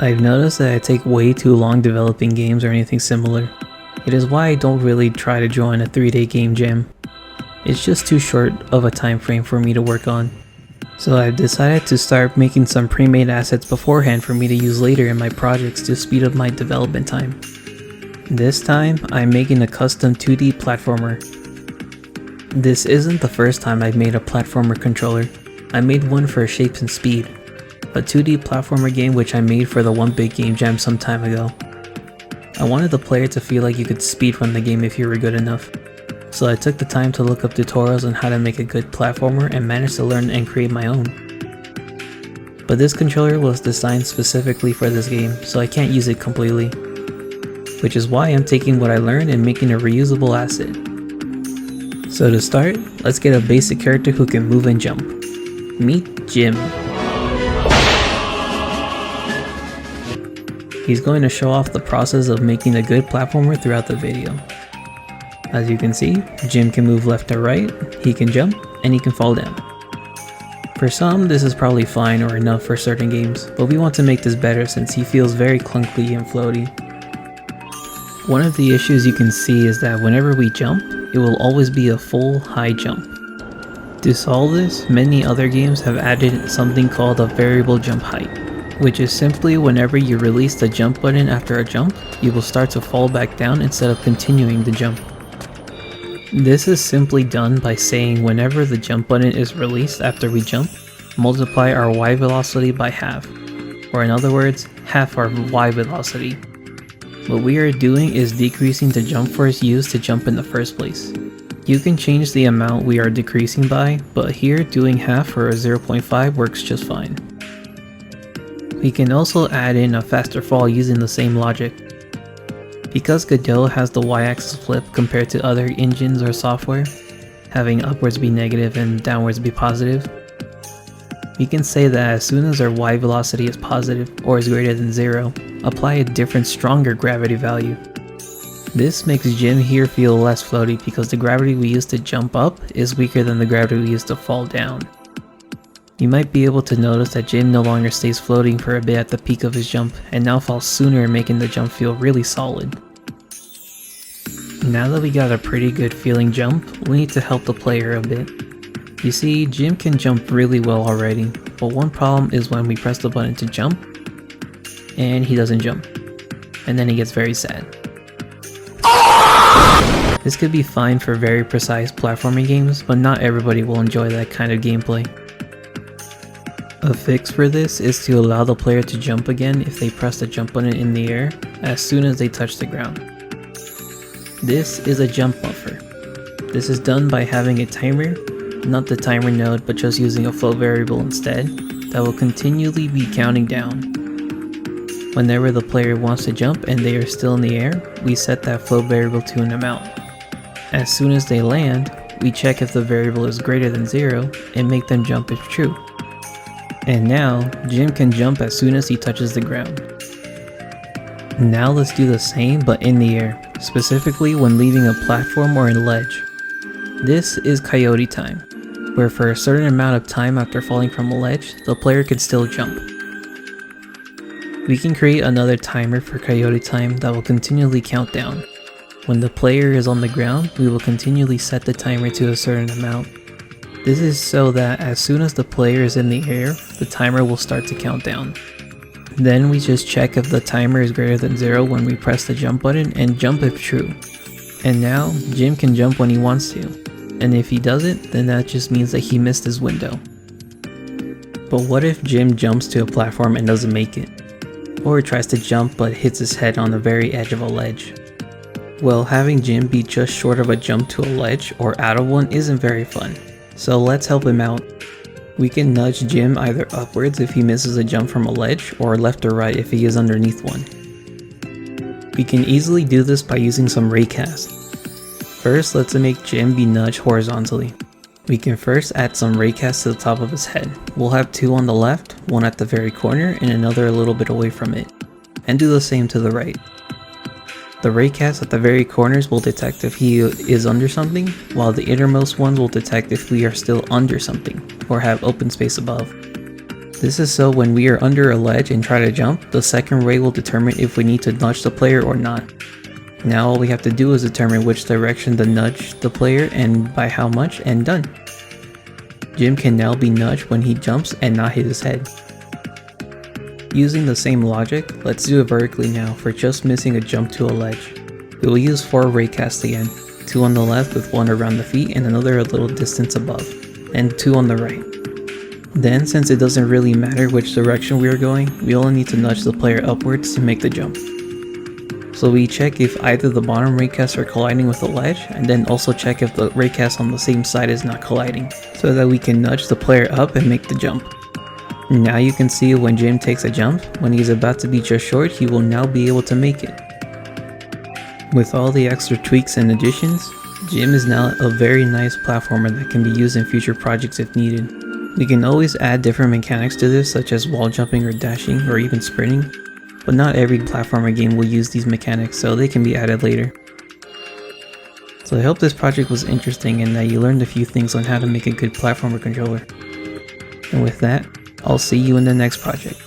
I've noticed that I take way too long developing games or anything similar. It is why I don't really try to join a 3-day game jam. It's just too short of a time frame for me to work on. So I've decided to start making some pre-made assets beforehand for me to use later in my projects to speed up my development time. This time, I'm making a custom 2D platformer. This isn't the first time I've made a platformer controller. I made one for Shapes and Speed, a 2D platformer game which I made for the One Big Game Jam some time ago. I wanted the player to feel like you could speedrun the game if you were good enough. So I took the time to look up tutorials on how to make a good platformer and managed to learn and create my own. But this controller was designed specifically for this game, so I can't use it completely. Which is why I'm taking what I learned and making a reusable asset. So to start, let's get a basic character who can move and jump. Meet Jim. He's going to show off the process of making a good platformer throughout the video. As you can see, Jim can move left or right, he can jump, and he can fall down. For some, this is probably fine or enough for certain games, but we want to make this better since he feels very clunky and floaty. One of the issues you can see is that whenever we jump, it will always be a full high jump. To solve this, many other games have added something called a variable jump height, which is simply whenever you release the jump button after a jump, you will start to fall back down instead of continuing the jump. This is simply done by saying whenever the jump button is released after we jump, multiply our Y velocity by half, or in other words, half our Y velocity. What we are doing is decreasing the jump force used to jump in the first place. You can change the amount we are decreasing by, but here doing half or a 0.5 works just fine. We can also add in a faster fall using the same logic. Because Godot has the y-axis flip compared to other engines or software, having upwards be negative and downwards be positive, we can say that as soon as our y velocity is positive or is greater than 0, apply a different stronger gravity value. This makes Jim here feel less floaty because the gravity we use to jump up is weaker than the gravity we use to fall down. You might be able to notice that Jim no longer stays floating for a bit at the peak of his jump and now falls sooner, making the jump feel really solid. Now that we got a pretty good feeling jump, we need to help the player a bit. You see, Jim can jump really well already, but one problem is when we press the button to jump, and he doesn't jump, and then he gets very sad. This could be fine for very precise platforming games, but not everybody will enjoy that kind of gameplay. A fix for this is to allow the player to jump again if they press the jump button in the air as soon as they touch the ground. This is a jump buffer. This is done by having a timer, not the timer node but just using a float variable instead, that will continually be counting down. Whenever the player wants to jump and they are still in the air, we set that float variable to an amount. As soon as they land, we check if the variable is greater than 0 and make them jump if true. And now, Jim can jump as soon as he touches the ground. Now let's do the same but in the air, specifically when leaving a platform or a ledge. This is coyote time, where for a certain amount of time after falling from a ledge, the player can still jump. We can create another timer for coyote time that will continually count down. When the player is on the ground, we will continually set the timer to a certain amount. This is so that as soon as the player is in the air, the timer will start to count down. Then we just check if the timer is greater than 0 when we press the jump button and jump if true. And now, Jim can jump when he wants to, and if he doesn't, then that just means that he missed his window. But what if Jim jumps to a platform and doesn't make it? Or tries to jump but hits his head on the very edge of a ledge? Well, having Jim be just short of a jump to a ledge or out of one isn't very fun. So let's help him out. We can nudge Jim either upwards if he misses a jump from a ledge, or left or right if he is underneath one. We can easily do this by using some raycast. First, let's make Jim be nudged horizontally. We can first add some raycast to the top of his head. We'll have 2 on the left, one at the very corner and another a little bit away from it. And do the same to the right. The raycast at the very corners will detect if he is under something, while the innermost ones will detect if we are still under something, or have open space above. This is so when we are under a ledge and try to jump, the second ray will determine if we need to nudge the player or not. Now all we have to do is determine which direction to nudge the player and by how much, and done. Jim can now be nudged when he jumps and not hit his head. Using the same logic, let's do it vertically now for just missing a jump to a ledge. We will use 4 raycasts again, 2 on the left with 1 around the feet and another a little distance above, and 2 on the right. Then, since it doesn't really matter which direction we are going, we only need to nudge the player upwards to make the jump. So we check if either the bottom raycasts are colliding with the ledge, and then also check if the raycast on the same side is not colliding, so that we can nudge the player up and make the jump. Now you can see when Jim takes a jump, when he's about to be just short, he will now be able to make it. With all the extra tweaks and additions, Jim is now a very nice platformer that can be used in future projects if needed. We can always add different mechanics to this, such as wall jumping or dashing or even sprinting, but not every platformer game will use these mechanics, so they can be added later. So I hope this project was interesting and that you learned a few things on how to make a good platformer controller. And with that, I'll see you in the next project.